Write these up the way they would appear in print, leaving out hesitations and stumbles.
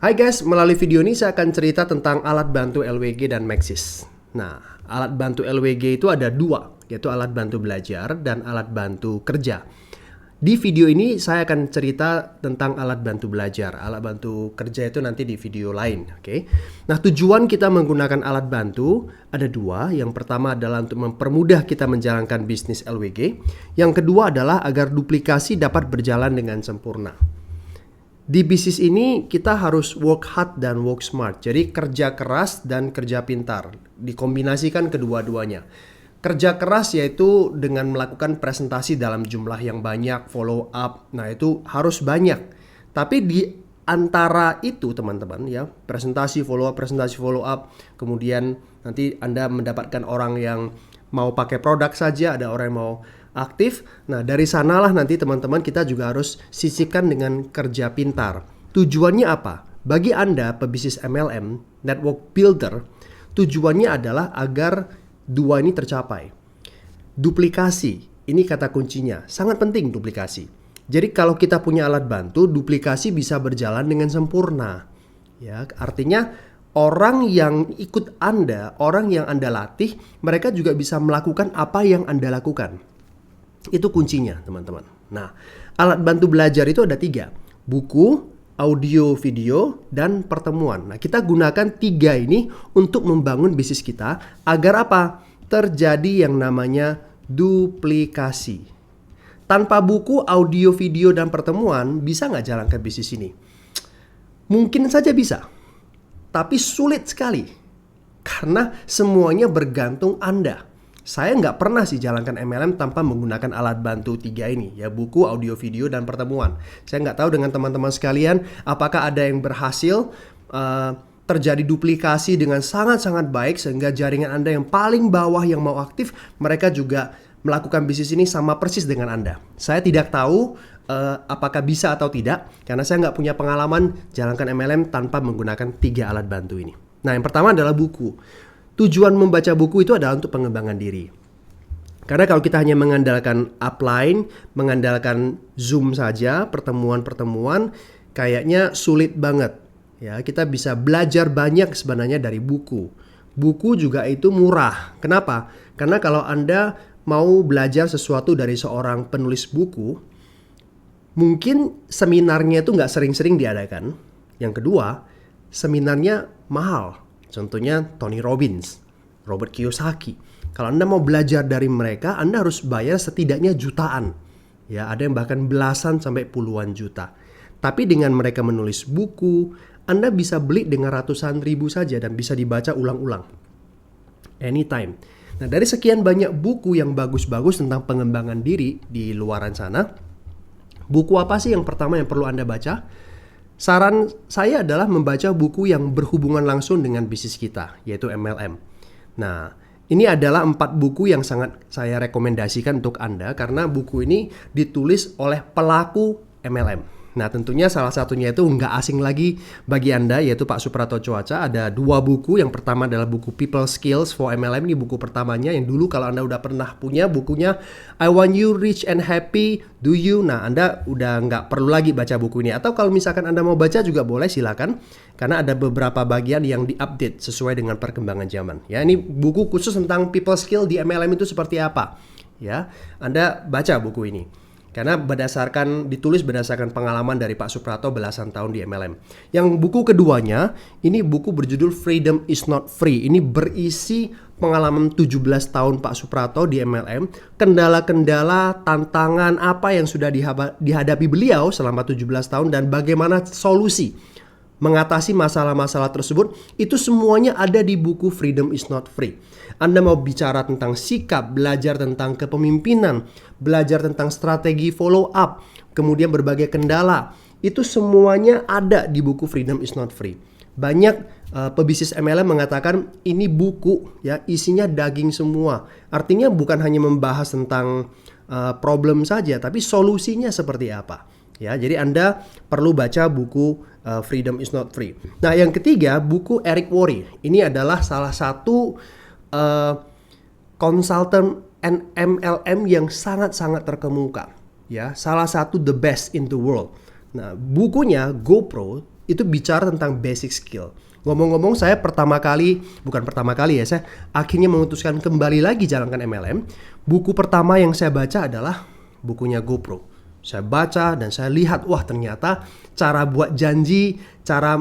Hai guys, melalui video ini saya akan cerita tentang alat bantu LWG dan Maxis. Nah, alat bantu LWG itu ada dua, yaitu alat bantu belajar dan alat bantu kerja. Di video ini saya akan cerita tentang alat bantu belajar. Alat bantu kerja itu nanti di video lain, oke? Nah, tujuan kita menggunakan alat bantu ada dua. Yang pertama adalah untuk mempermudah kita menjalankan bisnis LWG. Yang kedua adalah agar duplikasi dapat berjalan dengan sempurna. Di bisnis ini kita harus work hard dan work smart. Jadi kerja keras dan kerja pintar. Dikombinasikan kedua-duanya. Kerja keras yaitu dengan melakukan presentasi dalam jumlah yang banyak, follow up. Nah, itu harus banyak. Tapi di antara itu teman-teman ya, presentasi follow up, kemudian nanti Anda mendapatkan orang yang mau pakai produk saja, ada orang yang mau aktif. Nah, dari sanalah nanti teman-teman kita juga harus sisipkan dengan kerja pintar. Tujuannya apa? Bagi Anda pebisnis MLM, network builder, tujuannya adalah agar dua ini tercapai. Duplikasi, ini kata kuncinya. Sangat penting duplikasi. Jadi kalau kita punya alat bantu, duplikasi bisa berjalan dengan sempurna. Ya, artinya orang yang ikut Anda, orang yang Anda latih, mereka juga bisa melakukan apa yang Anda lakukan. Itu kuncinya teman-teman. Nah, alat bantu belajar itu ada 3. Buku, audio, video, dan pertemuan. Nah, kita gunakan 3 ini untuk membangun bisnis kita agar apa? Terjadi yang namanya duplikasi. Tanpa buku, audio, video, dan pertemuan, bisa nggak jalankan bisnis ini? Mungkin saja bisa. Tapi sulit sekali. Karena semuanya bergantung Anda. Saya nggak pernah sih jalankan MLM tanpa menggunakan alat bantu 3 ini. Ya, buku, audio, video, dan pertemuan. Saya nggak tahu dengan teman-teman sekalian apakah ada yang berhasil terjadi duplikasi dengan sangat-sangat baik sehingga jaringan Anda yang paling bawah yang mau aktif, mereka juga melakukan bisnis ini sama persis dengan Anda. Saya tidak tahu apakah bisa atau tidak karena saya nggak punya pengalaman jalankan MLM tanpa menggunakan 3 alat bantu ini. Nah, yang pertama adalah buku. Tujuan membaca buku itu adalah untuk pengembangan diri. Karena kalau kita hanya mengandalkan upline, mengandalkan Zoom saja, pertemuan-pertemuan, kayaknya sulit banget. Ya, kita bisa belajar banyak sebenarnya dari buku. Buku juga itu murah. Kenapa? Karena kalau Anda mau belajar sesuatu dari seorang penulis buku, mungkin seminarnya itu nggak sering-sering diadakan. Yang kedua, seminarnya mahal. Contohnya Tony Robbins, Robert Kiyosaki. Kalau Anda mau belajar dari mereka, Anda harus bayar setidaknya jutaan. Ya, ada yang bahkan belasan sampai puluhan juta. Tapi dengan mereka menulis buku, Anda bisa beli dengan ratusan ribu saja dan bisa dibaca ulang-ulang. Anytime. Nah, dari sekian banyak buku yang bagus-bagus tentang pengembangan diri di luaran sana, buku apa sih yang pertama yang perlu Anda baca? Saran saya adalah membaca buku yang berhubungan langsung dengan bisnis kita, yaitu MLM. Nah, ini adalah 4 buku yang sangat saya rekomendasikan untuk Anda karena buku ini ditulis oleh pelaku MLM. Nah, tentunya salah satunya itu nggak asing lagi bagi Anda, yaitu Pak Suprato Coaca. Ada 2 buku. Yang pertama adalah buku People Skills for MLM. Ini buku pertamanya yang dulu kalau Anda udah pernah punya bukunya I Want You Rich and Happy, Do You? Nah, Anda udah nggak perlu lagi baca buku ini. Atau kalau misalkan Anda mau baca juga boleh, silakan. Karena ada beberapa bagian yang diupdate sesuai dengan perkembangan zaman. Ya, ini buku khusus tentang People Skill di MLM itu seperti apa. Ya, Anda baca buku ini. Karena ditulis berdasarkan pengalaman dari Pak Suprato belasan tahun di MLM. Yang buku keduanya, ini buku berjudul Freedom is Not Free. Ini berisi pengalaman 17 tahun Pak Suprato di MLM. Kendala-kendala, tantangan apa yang sudah dihadapi beliau selama 17 tahun dan bagaimana solusi mengatasi masalah-masalah tersebut. Itu semuanya ada di buku Freedom is Not Free. Anda mau bicara tentang sikap, belajar tentang kepemimpinan, belajar tentang strategi follow up, kemudian berbagai kendala, itu semuanya ada di buku Freedom is Not Free. Banyak pebisnis MLM mengatakan ini buku ya isinya daging semua. Artinya bukan hanya membahas tentang problem saja, tapi solusinya seperti apa. Ya, jadi Anda perlu baca buku Freedom is Not Free. Nah, yang ketiga, buku Eric Worre. Ini adalah salah satu konsultan MLM yang sangat-sangat terkemuka. Ya, salah satu the best in the world. Nah, bukunya GoPro itu bicara tentang basic skill. Ngomong-ngomong, saya bukan pertama kali ya, saya akhirnya memutuskan kembali lagi jalankan MLM. Buku pertama yang saya baca adalah bukunya GoPro. Saya baca dan saya lihat, wah ternyata cara buat janji, cara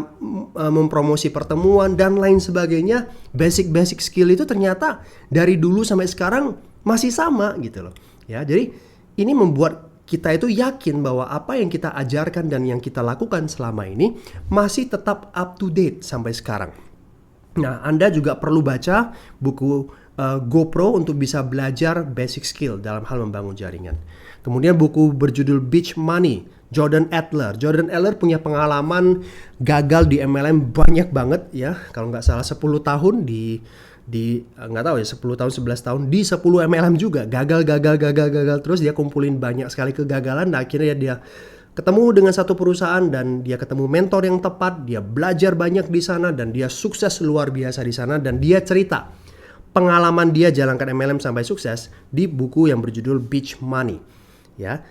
mempromosi pertemuan dan lain sebagainya, basic skill itu ternyata dari dulu sampai sekarang masih sama gitu loh. Ya, jadi ini membuat kita itu yakin bahwa apa yang kita ajarkan dan yang kita lakukan selama ini masih tetap up to date sampai sekarang. Nah, Anda juga perlu baca buku GoPro untuk bisa belajar basic skill dalam hal membangun jaringan. Kemudian buku berjudul Beach Money, Jordan Adler. Jordan Adler punya pengalaman gagal di MLM banyak banget ya. Kalau nggak salah 10 tahun di nggak tahu ya, 10 tahun 11 tahun di 10 MLM juga gagal terus. Dia kumpulin banyak sekali kegagalan dan akhirnya dia ketemu dengan satu perusahaan dan dia ketemu mentor yang tepat, dia belajar banyak di sana dan dia sukses luar biasa di sana. Dan dia cerita pengalaman dia jalankan MLM sampai sukses di buku yang berjudul Beach Money ya.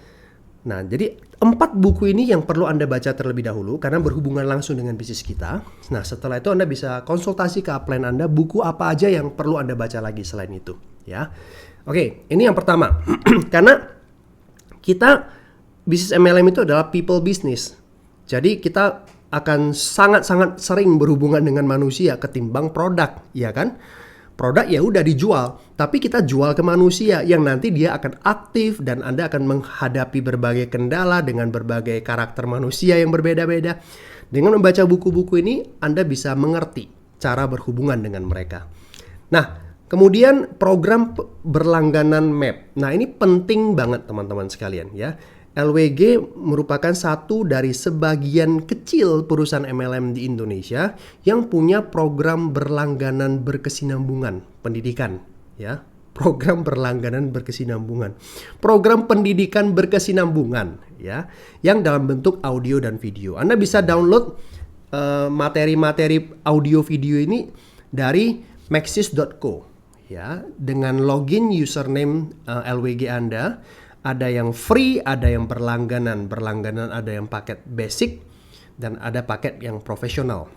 Nah, jadi 4 buku ini yang perlu Anda baca terlebih dahulu karena berhubungan langsung dengan bisnis kita. Nah, setelah itu Anda bisa konsultasi ke upline Anda, buku apa aja yang perlu Anda baca lagi selain itu, ya. Oke, ini yang pertama. Karena kita bisnis MLM itu adalah people business. Jadi kita akan sangat-sangat sering berhubungan dengan manusia ketimbang produk, ya kan? Produk ya udah dijual, tapi kita jual ke manusia yang nanti dia akan aktif dan Anda akan menghadapi berbagai kendala dengan berbagai karakter manusia yang berbeda-beda. Dengan membaca buku-buku ini, Anda bisa mengerti cara berhubungan dengan mereka. Nah, kemudian program berlangganan MAP. Nah, ini penting banget teman-teman sekalian ya. LWG merupakan satu dari sebagian kecil perusahaan MLM di Indonesia yang punya program berlangganan berkesinambungan pendidikan, ya. Program berlangganan berkesinambungan. Program pendidikan berkesinambungan, ya, yang dalam bentuk audio dan video. Anda bisa download materi-materi audio video ini dari maxis.co, ya, dengan login username LWG Anda. Ada yang free, ada yang berlangganan. Berlangganan ada yang paket basic dan ada paket yang profesional.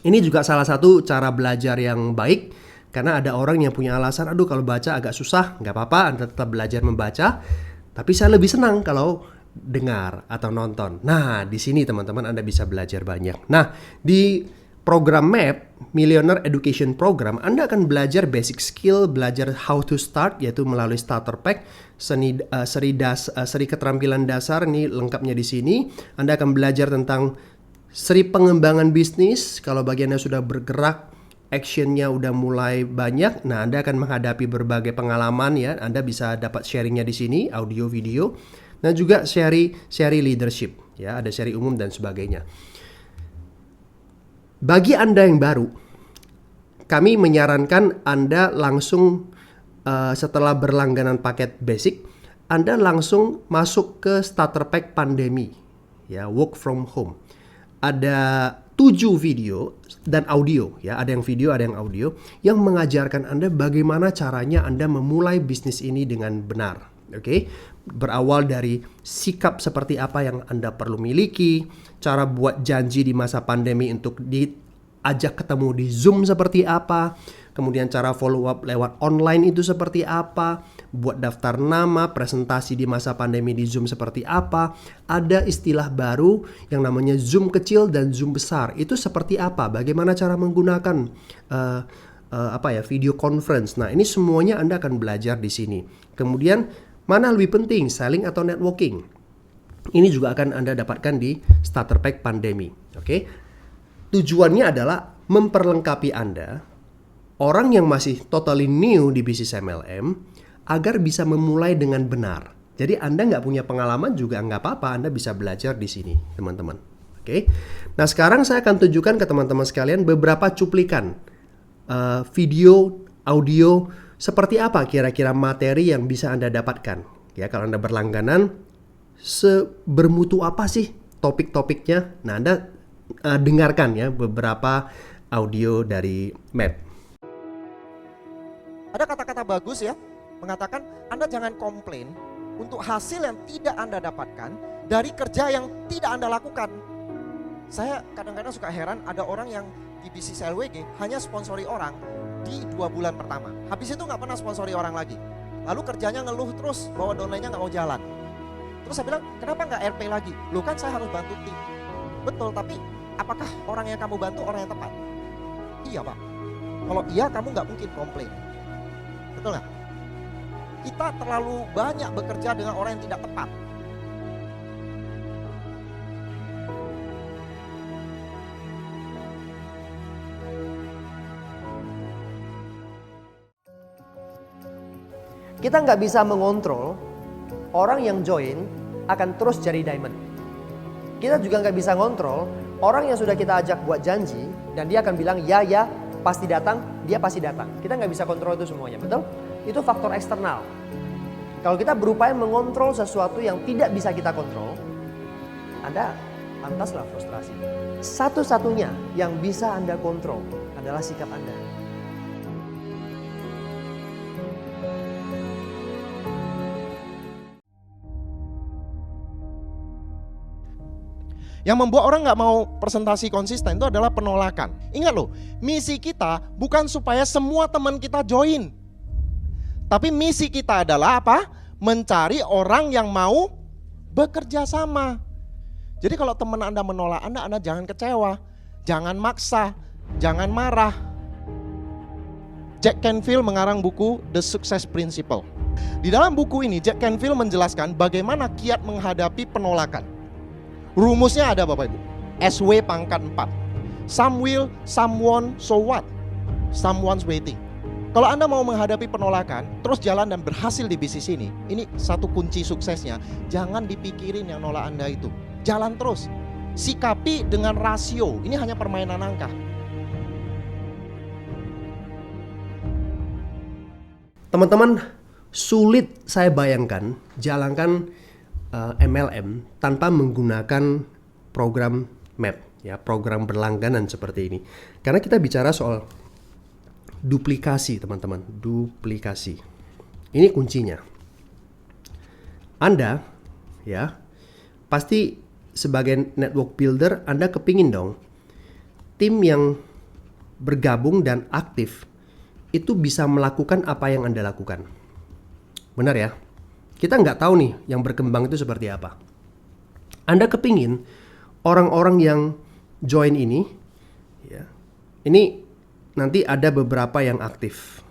Ini juga salah satu cara belajar yang baik karena ada orang yang punya alasan, aduh kalau baca agak susah, nggak apa-apa, Anda tetap belajar membaca. Tapi saya lebih senang kalau dengar atau nonton. Nah, di sini teman-teman Anda bisa belajar banyak. Nah, di program MAP, Millionaire Education Program, Anda akan belajar basic skill, belajar how to start, yaitu melalui starter pack, seri keterampilan dasar, ini lengkapnya di sini. Anda akan belajar tentang seri pengembangan bisnis, kalau bagi Anda sudah bergerak, actionnya udah mulai banyak, nah Anda akan menghadapi berbagai pengalaman ya, Anda bisa dapat sharingnya di sini, audio, video, dan juga seri leadership, ya, ada seri umum dan sebagainya. Bagi Anda yang baru, kami menyarankan Anda langsung setelah berlangganan paket basic, Anda langsung masuk ke starter pack pandemi, ya, work from home. Ada 7 video dan audio, ya, ada yang video, ada yang audio, yang mengajarkan Anda bagaimana caranya Anda memulai bisnis ini dengan benar. Oke, berawal dari sikap seperti apa yang Anda perlu miliki, cara buat janji di masa pandemi untuk diajak ketemu di Zoom seperti apa, kemudian cara follow up lewat online itu seperti apa, buat daftar nama, presentasi di masa pandemi di Zoom seperti apa, ada istilah baru yang namanya Zoom kecil dan Zoom besar, itu seperti apa, bagaimana cara menggunakan video conference. Nah, ini semuanya Anda akan belajar di sini. Kemudian mana lebih penting, selling atau networking? Ini juga akan Anda dapatkan di starter pack pandemi. Oke. Tujuannya adalah memperlengkapi Anda, orang yang masih totally new di bisnis MLM, agar bisa memulai dengan benar. Jadi Anda nggak punya pengalaman juga nggak apa-apa, Anda bisa belajar di sini, teman-teman. Oke. Nah, sekarang saya akan tunjukkan ke teman-teman sekalian beberapa cuplikan video, audio, seperti apa kira-kira materi yang bisa Anda dapatkan. Ya, kalau Anda berlangganan, sebermutu apa sih topik-topiknya? Nah, Anda dengarkan ya beberapa audio dari MAP. Ada kata-kata bagus ya, mengatakan Anda jangan komplain untuk hasil yang tidak Anda dapatkan dari kerja yang tidak Anda lakukan. Saya kadang-kadang suka heran ada orang yang di bisnis LWG hanya sponsori orang di 2 bulan pertama. Habis itu nggak pernah sponsori orang lagi. Lalu kerjanya ngeluh terus bahwa downline-nya nggak mau jalan. Terus saya bilang, kenapa nggak RP lagi? Loh kan saya harus bantu tim. Betul, tapi apakah orang yang kamu bantu orang yang tepat? Iya Pak. Kalau iya kamu nggak mungkin komplain. Betul nggak? Kita terlalu banyak bekerja dengan orang yang tidak tepat. Kita nggak bisa mengontrol orang yang join akan terus jadi diamond. Kita juga nggak bisa ngontrol orang yang sudah kita ajak buat janji dan dia akan bilang ya pasti datang, dia pasti datang. Kita nggak bisa kontrol itu semuanya, betul? Itu faktor eksternal. Kalau kita berupaya mengontrol sesuatu yang tidak bisa kita kontrol, Anda pantaslah frustrasi. Satu-satunya yang bisa Anda kontrol adalah sikap Anda. Yang membuat orang nggak mau presentasi konsisten itu adalah penolakan. Ingat loh, misi kita bukan supaya semua teman kita join. Tapi misi kita adalah apa? Mencari orang yang mau bekerja sama. Jadi kalau teman Anda menolak Anda jangan kecewa. Jangan maksa, jangan marah. Jack Canfield mengarang buku The Success Principle. Di dalam buku ini Jack Canfield menjelaskan bagaimana kiat menghadapi penolakan. Rumusnya ada Bapak Ibu. SW pangkat 4. Some will, some won't, so what? Someone's waiting. Kalau Anda mau menghadapi penolakan, terus jalan dan berhasil di bisnis ini satu kunci suksesnya. Jangan dipikirin yang nolak Anda itu. Jalan terus. Sikapi dengan rasio. Ini hanya permainan angka. Teman-teman, sulit saya bayangkan jalankan MLM tanpa menggunakan program MAP, ya, program berlangganan seperti ini. Karena kita bicara soal duplikasi, teman-teman, duplikasi. Ini kuncinya. Anda, ya, pasti sebagai network builder, Anda kepingin dong tim yang bergabung dan aktif itu bisa melakukan apa yang Anda lakukan. Benar ya? Kita nggak tahu nih yang berkembang itu seperti apa. Anda kepingin orang-orang yang join ini, ya, ini nanti ada beberapa yang aktif.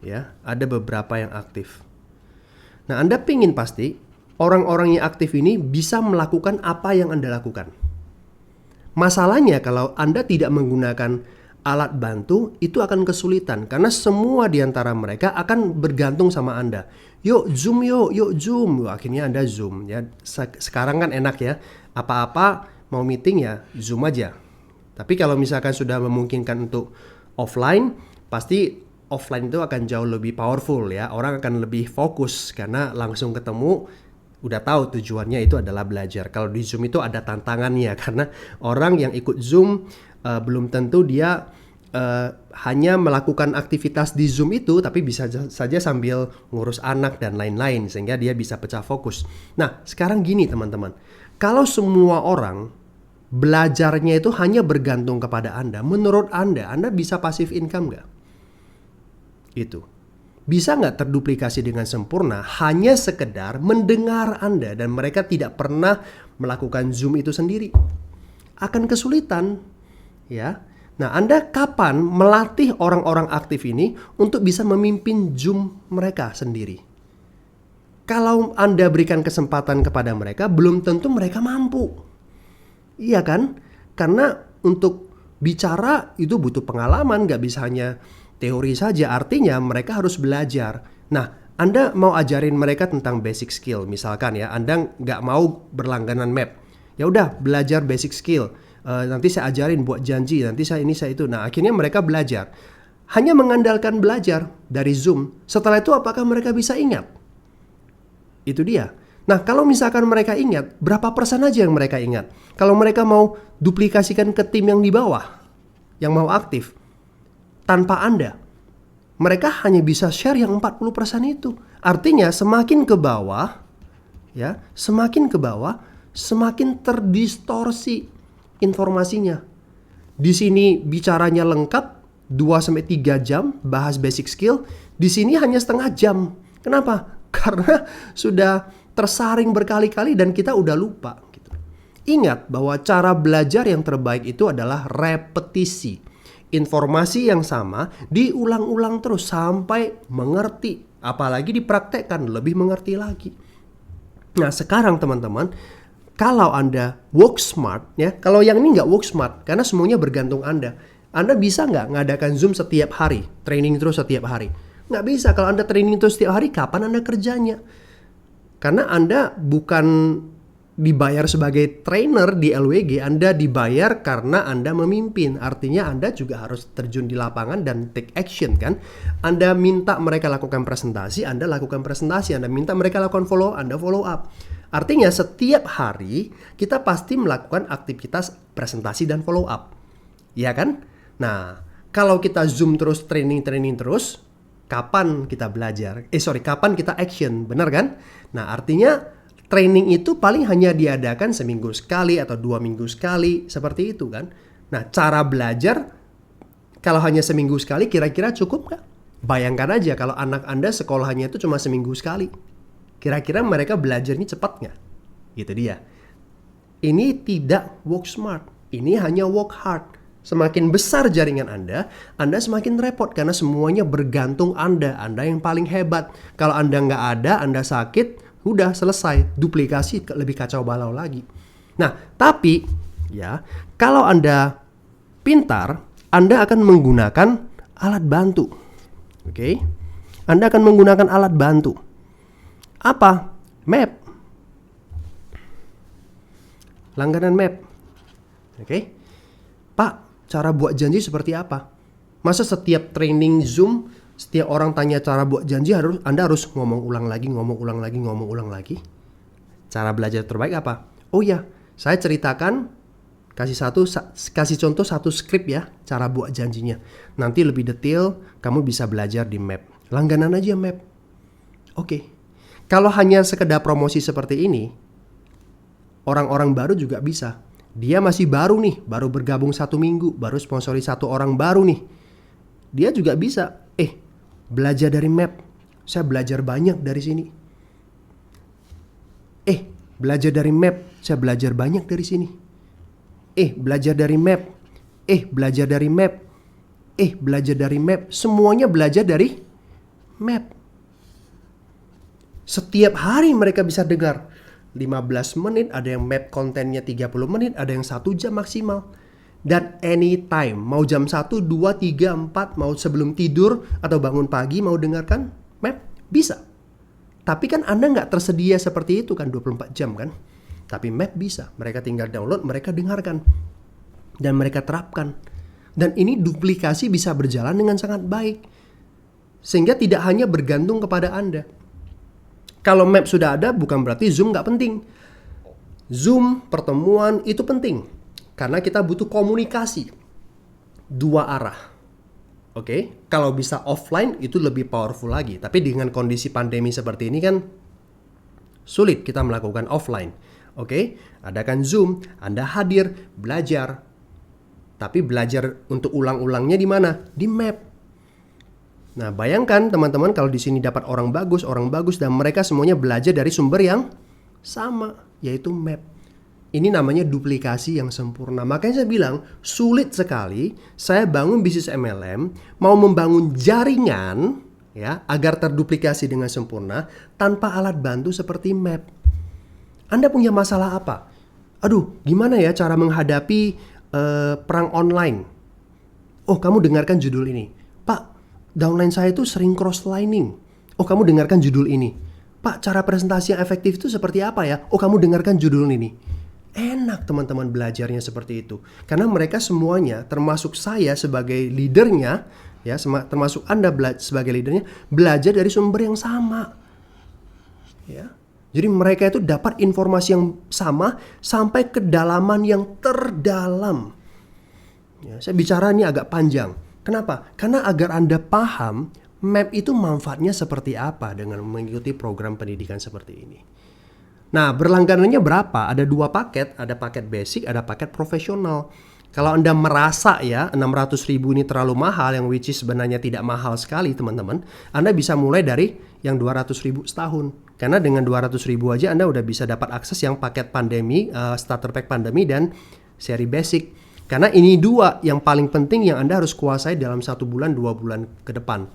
Ya, ada beberapa yang aktif. Nah, Anda pingin pasti orang-orang yang aktif ini bisa melakukan apa yang Anda lakukan. Masalahnya kalau Anda tidak menggunakan alat bantu, itu akan kesulitan karena semua di antara mereka akan bergantung sama Anda. Yuk Zoom, yuk Zoom. Akhirnya Anda Zoom, ya. Sekarang kan enak ya. Apa-apa mau meeting ya Zoom aja. Tapi kalau misalkan sudah memungkinkan untuk offline, pasti offline itu akan jauh lebih powerful ya. Orang akan lebih fokus karena langsung ketemu, udah tahu tujuannya itu adalah belajar. Kalau di Zoom itu ada tantangannya karena orang yang ikut Zoom belum tentu dia hanya melakukan aktivitas di Zoom itu, tapi bisa saja sambil ngurus anak dan lain-lain sehingga dia bisa pecah fokus. Nah, sekarang gini teman-teman, kalau semua orang belajarnya itu hanya bergantung kepada Anda, menurut Anda bisa passive income nggak? Itu bisa nggak terduplikasi dengan sempurna hanya sekedar mendengar Anda dan mereka tidak pernah melakukan Zoom itu sendiri? Akan kesulitan, ya. Nah, Anda kapan melatih orang-orang aktif ini untuk bisa memimpin Zoom mereka sendiri? Kalau Anda berikan kesempatan kepada mereka, belum tentu mereka mampu. Iya kan? Karena untuk bicara itu butuh pengalaman, nggak bisa hanya teori saja. Artinya mereka harus belajar. Nah, Anda mau ajarin mereka tentang basic skill. Misalkan ya, Anda nggak mau berlangganan map. Ya udah, belajar basic skill. Nanti saya ajarin buat janji, nanti saya ini, saya itu. Nah, akhirnya mereka belajar. Hanya mengandalkan belajar dari Zoom. Setelah itu apakah mereka bisa ingat? Itu dia. Nah, kalau misalkan mereka ingat, berapa persen aja yang mereka ingat? Kalau mereka mau duplikasikan ke tim yang di bawah, yang mau aktif, tanpa Anda, mereka hanya bisa share yang 40% itu. Artinya semakin ke bawah, ya, semakin ke bawah, semakin terdistorsi informasinya. Di sini bicaranya lengkap 2-3 jam bahas basic skill, di sini hanya setengah jam. Kenapa? Karena sudah tersaring berkali-kali dan kita udah lupa gitu. Ingat bahwa cara belajar yang terbaik itu adalah repetisi. Informasi yang sama diulang-ulang terus sampai mengerti, apalagi dipraktekkan lebih mengerti lagi. Nah, sekarang teman-teman, kalau Anda work smart ya, kalau yang ini nggak work smart karena semuanya bergantung Anda. Anda bisa nggak ngadakan Zoom setiap hari, training terus setiap hari? Nggak bisa. Kalau Anda training terus setiap hari, kapan Anda kerjanya? Karena Anda bukan dibayar sebagai trainer di LWG, Anda dibayar karena Anda memimpin. Artinya Anda juga harus terjun di lapangan dan take action kan. Anda minta mereka lakukan presentasi, Anda lakukan presentasi. Anda minta mereka lakukan follow, Anda follow up. Artinya setiap hari kita pasti melakukan aktivitas presentasi dan follow up. Iya kan? Nah, kalau kita Zoom terus, training terus, kapan kita belajar? Kapan kita action? Benar kan? Nah, artinya training itu paling hanya diadakan seminggu sekali atau 2 minggu sekali, seperti itu kan. Nah, cara belajar kalau hanya seminggu sekali kira-kira cukup nggak? Bayangkan aja kalau anak Anda sekolahnya itu cuma seminggu sekali. Kira-kira mereka belajarnya cepat nggak? Gitu dia. Ini tidak work smart. Ini hanya work hard. Semakin besar jaringan Anda semakin repot karena semuanya bergantung Anda yang paling hebat. Kalau Anda nggak ada, Anda sakit, udah selesai, duplikasi lebih kacau balau lagi. Nah, tapi ya, kalau Anda pintar, Anda akan menggunakan alat bantu. Oke? Anda akan menggunakan alat bantu. Apa? Map. Langganan map. Oke? Pak, cara buat janji seperti apa? Masa setiap training Zoom, setiap orang tanya cara buat janji, Anda harus ngomong ulang lagi. Cara belajar terbaik apa? Oh ya, saya ceritakan, kasih contoh satu skrip ya, cara buat janjinya. Nanti lebih detail, kamu bisa belajar di map. Langganan aja map. Oke. Kalau hanya sekedar promosi seperti ini, orang-orang baru juga bisa. Dia masih baru nih, baru bergabung 1 minggu, baru sponsori 1 orang baru nih. Dia juga bisa, belajar dari map. Saya belajar banyak dari sini. Belajar dari map. Saya belajar banyak dari sini. Belajar dari map. Belajar dari map. Belajar dari map. Semuanya belajar dari map. Setiap hari mereka bisa dengar 15 menit, ada yang map kontennya 30 menit, ada yang 1 jam maksimal. Dan anytime, mau jam 1, 2, 3, 4, mau sebelum tidur atau bangun pagi mau dengarkan map, bisa. Tapi kan Anda nggak tersedia seperti itu kan 24 jam kan. Tapi map bisa, mereka tinggal download, mereka dengarkan. Dan mereka terapkan. Dan ini duplikasi bisa berjalan dengan sangat baik. Sehingga tidak hanya bergantung kepada Anda. Kalau map sudah ada, bukan berarti Zoom nggak penting. Zoom, pertemuan, itu penting. Karena kita butuh komunikasi 2 arah. Oke? Kalau bisa offline, itu lebih powerful lagi. Tapi dengan kondisi pandemi seperti ini kan, sulit kita melakukan offline. Oke? Adakan Zoom, Anda hadir, belajar. Tapi belajar untuk ulang-ulangnya di mana? Di map. Nah, bayangkan teman-teman kalau di sini dapat orang bagus dan mereka semuanya belajar dari sumber yang sama, yaitu map. Ini namanya duplikasi yang sempurna. Makanya saya bilang, sulit sekali saya bangun bisnis MLM, mau membangun jaringan ya agar terduplikasi dengan sempurna tanpa alat bantu seperti map. Anda punya masalah apa? Aduh, gimana ya cara menghadapi perang online? Oh, kamu dengarkan judul ini. Pak, downline saya itu sering cross-lining. Oh, kamu dengarkan judul ini. Pak, cara presentasi yang efektif itu seperti apa ya? Oh, kamu dengarkan judul ini. Enak teman-teman belajarnya seperti itu. Karena mereka semuanya, termasuk saya sebagai leadernya, ya, termasuk Anda sebagai leadernya, belajar dari sumber yang sama. Ya. Jadi mereka itu dapat informasi yang sama sampai kedalaman yang terdalam. Ya, saya bicara ini agak panjang. Kenapa? Karena agar Anda paham map itu manfaatnya seperti apa dengan mengikuti program pendidikan seperti ini. Nah, berlangganannya berapa? Ada 2 paket, ada paket basic, ada paket profesional. Kalau Anda merasa ya 600.000 ini terlalu mahal, yang which is sebenarnya tidak mahal sekali teman-teman, Anda bisa mulai dari yang 200.000 setahun. Karena dengan 200.000 aja Anda udah bisa dapat akses yang paket pandemi, starter pack pandemi dan seri basic. Karena ini 2 yang paling penting yang Anda harus kuasai dalam 1 bulan 2 bulan ke depan.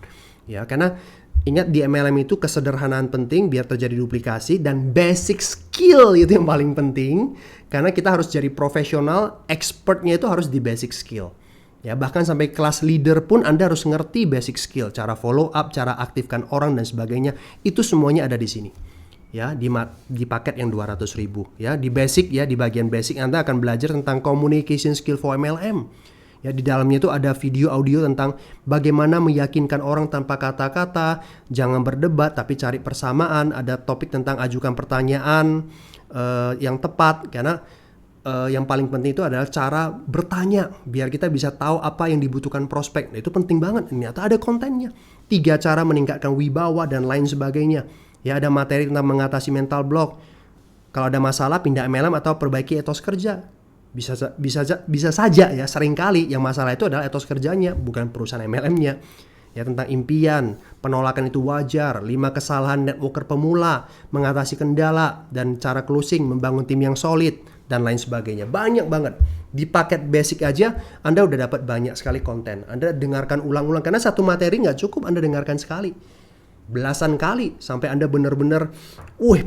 Ya, karena ingat di MLM itu kesederhanaan penting biar terjadi duplikasi, dan basic skill itu yang paling penting. Karena kita harus jadi profesional, expertnya itu harus di basic skill. Ya, bahkan sampai kelas leader pun Anda harus ngerti basic skill, cara follow up, cara aktifkan orang dan sebagainya. Itu semuanya ada di sini. Ya, di paket yang 200.000. Ya, di basic ya, di bagian basic Anda akan belajar tentang communication skill for MLM. Ya, di dalamnya itu ada video audio tentang bagaimana meyakinkan orang tanpa kata-kata, jangan berdebat tapi cari persamaan, ada topik tentang ajukan pertanyaan yang tepat, karena yang paling penting itu adalah cara bertanya biar kita bisa tahu apa yang dibutuhkan prospek. Nah, itu penting banget. Ternyata ada kontennya. 3 cara meningkatkan wibawa dan lain sebagainya. Ya, ada materi tentang mengatasi mental block. Kalau ada masalah pindah MLM atau perbaiki etos kerja. Bisa saja ya, seringkali yang masalah itu adalah etos kerjanya, bukan perusahaan MLM-nya. Ya, tentang impian, penolakan itu wajar, 5 kesalahan networker pemula, mengatasi kendala, dan cara closing, membangun tim yang solid, dan lain sebagainya. Banyak banget. Di paket basic aja Anda udah dapat banyak sekali konten. Anda dengarkan ulang-ulang, karena satu materi nggak cukup Anda dengarkan sekali. Belasan kali, sampai Anda benar-benar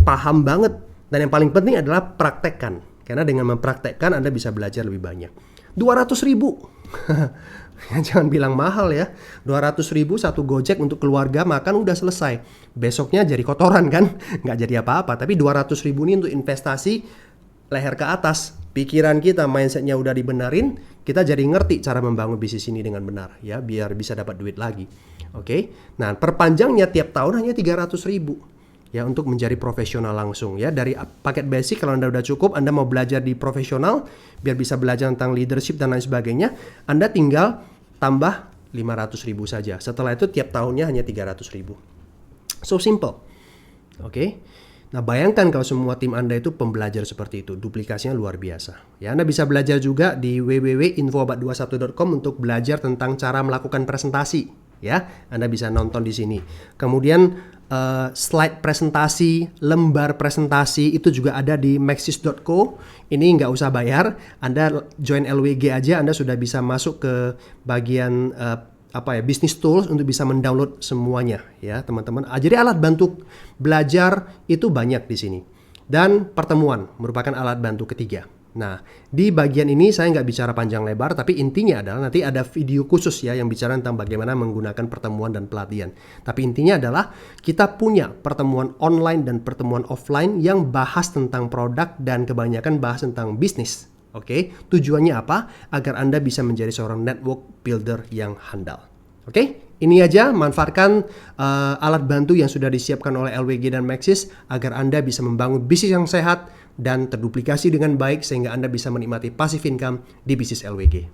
paham banget. Dan yang paling penting adalah praktekkan. Karena dengan mempraktekkan Anda bisa belajar lebih banyak. 200.000. Jangan bilang mahal ya. 200.000 satu Gojek untuk keluarga makan udah selesai. Besoknya jadi kotoran kan, nggak jadi apa-apa. Tapi 200.000 ini untuk investasi leher ke atas. Pikiran kita, mindsetnya udah dibenerin, kita jadi ngerti cara membangun bisnis ini dengan benar ya, biar bisa dapat duit lagi. Oke. Nah, perpanjangnya tiap tahun hanya 300.000. Ya, untuk menjadi profesional langsung ya. Dari paket basic kalau Anda udah cukup, Anda mau belajar di profesional biar bisa belajar tentang leadership dan lain sebagainya, Anda tinggal tambah 500.000 saja. Setelah itu tiap tahunnya hanya 300.000. So simple. Oke. Nah, bayangkan kalau semua tim Anda itu pembelajar seperti itu, duplikasinya luar biasa. Ya, Anda bisa belajar juga di www.infoabad21.com untuk belajar tentang cara melakukan presentasi. Ya, Anda bisa nonton di sini. Kemudian slide presentasi, lembar presentasi itu juga ada di maxis.co. Ini nggak usah bayar. Anda join LWG aja, Anda sudah bisa masuk ke bagian business tools untuk bisa mendownload semuanya ya, teman-teman. Jadi alat bantu belajar itu banyak di sini. Dan pertemuan merupakan alat bantu ketiga. Nah, di bagian ini saya nggak bicara panjang lebar, tapi intinya adalah nanti ada video khusus ya yang bicara tentang bagaimana menggunakan pertemuan dan pelatihan. Tapi intinya adalah kita punya pertemuan online dan pertemuan offline yang bahas tentang produk dan kebanyakan bahas tentang bisnis. Oke, tujuannya apa? Agar Anda bisa menjadi seorang network builder yang handal. Oke, ini aja, manfaatkan alat bantu yang sudah disiapkan oleh LWG dan Maxis agar Anda bisa membangun bisnis yang sehat dan terduplikasi dengan baik sehingga Anda bisa menikmati passive income di bisnis LWG.